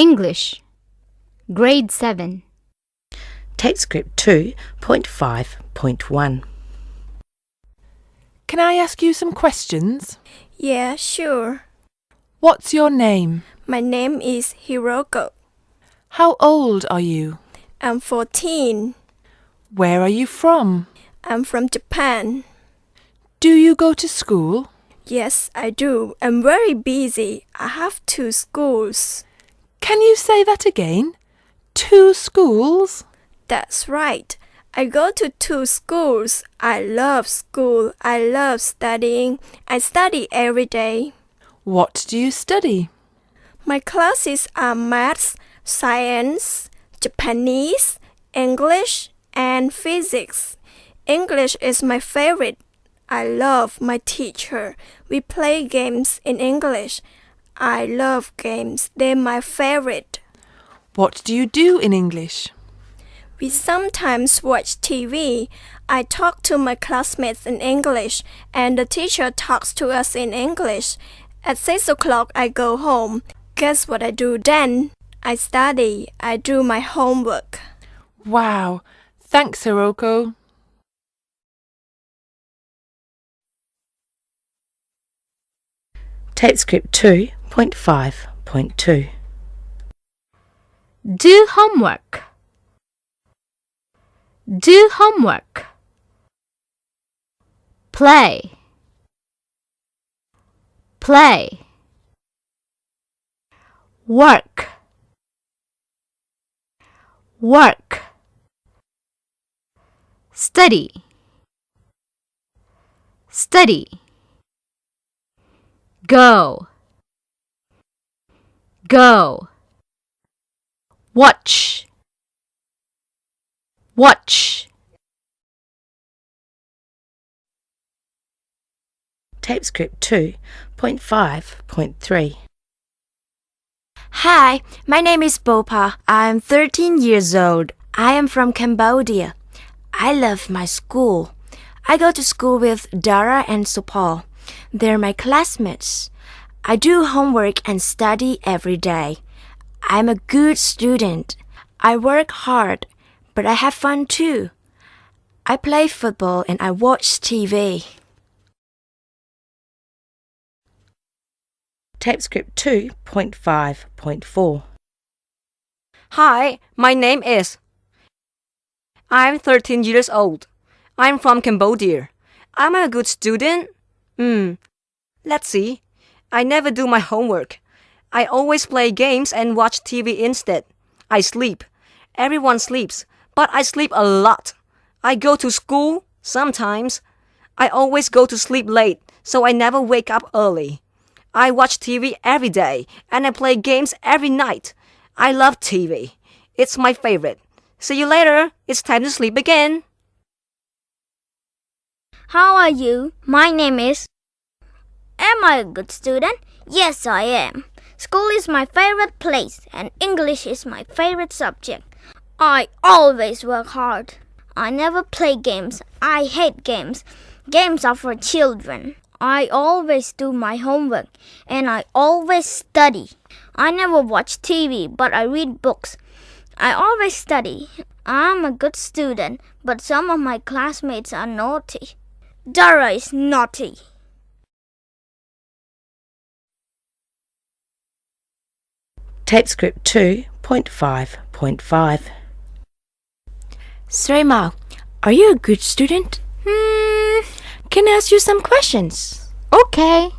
English, Grade 7. TypeScript 2.5.1. Can I ask you some questions? Yeah, sure. What's your name? My name is Hiroko. How old are you? I'm 14. Where are you from? I'm from Japan. Do you go to school? Yes, I do. I'm very busy. I have 2 schools. Can you say that again? 2 schools? That's right. I go to 2 schools. I love school. I love studying. I study every day. What do you study? My classes are maths, science, Japanese, English, and physics. English is my favorite. I love my teacher. We play games in English. I love games. They're my favorite. What do you do in English? We sometimes watch TV. I talk to my classmates in English, and the teacher talks to us in English. At 6 o'clock, I go home. Guess what I do then? I study. I do my homework. Wow, thanks, Hiroko. TypeScript 2.5.2. Do homework. Do homework. Play. Play. Work. Work. Study. Study. Go. Go. Watch. Watch. TypeScript 2.5.3. Hi, my name is Bopa. I'm 13 years old. I am from Cambodia. I love my school. I go to school with Dara and Supal. They're my classmates. I do homework and study every day. I'm a good student. I work hard, but I have fun too. I play football and I watch TV. TypeScript 2.5.4. Hi, my name is. I'm 13 years old. I'm from Cambodia. I'm a good student. Let's see. I never do my homework. I always play games and watch TV instead. I sleep. Everyone sleeps, but I sleep a lot. I go to school sometimes. I always go to sleep late, so I never wake up early. I watch TV every day, and I play games every night. I love TV. It's my favorite. See you later. It's time to sleep again. How are you? My name is. Am I a good student? Yes, I am. School is my favorite place, and English is my favorite subject. I always work hard. I never play games. I hate games. Games are for children. I always do my homework, and I always study. I never watch TV, but I read books. I always study. I'm a good student, but some of my classmates are naughty. Dara is naughty. TypeScript 2.5.5. Srema, are you a good student? Can I ask you some questions? Okay.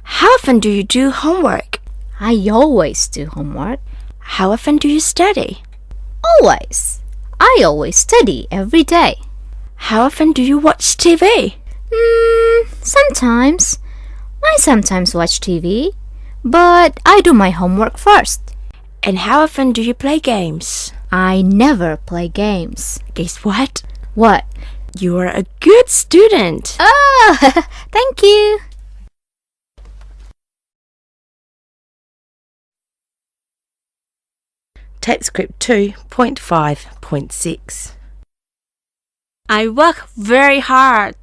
How often do you do homework? I always do homework. How often do you study? Always. I always study every day. How often do you watch TV? Sometimes. I sometimes watch TV, but I do my homework first. And how often do you play games? I never play games. Guess what? What? You are a good student. Oh, thank you. TypeScript 2.5.6. I work very hard.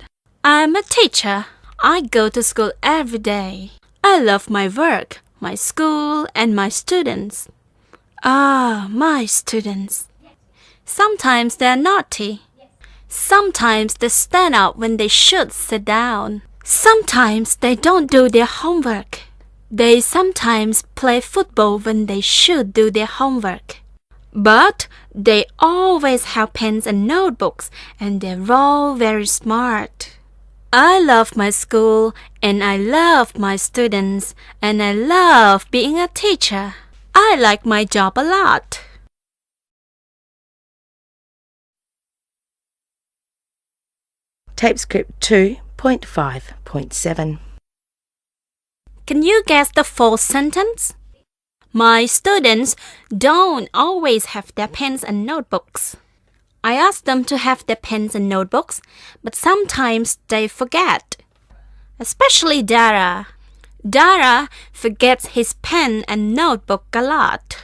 I'm a teacher. I go to school every day. I love my work. my school, and my students. Ah, my students. Sometimes they're naughty. Sometimes they stand up when they should sit down. Sometimes they don't do their homework. They sometimes play football when they should do their homework. But they always have pens and notebooks, and they're all very smart. I love my school, and I love my students, and I love being a teacher. I like my job a lot. Tape script 2.5.7. Can you guess the full sentence? My students don't always have their pens and notebooks. I ask them to have their pens and notebooks, but sometimes they forget. Especially Dara. Dara forgets his pen and notebook a lot.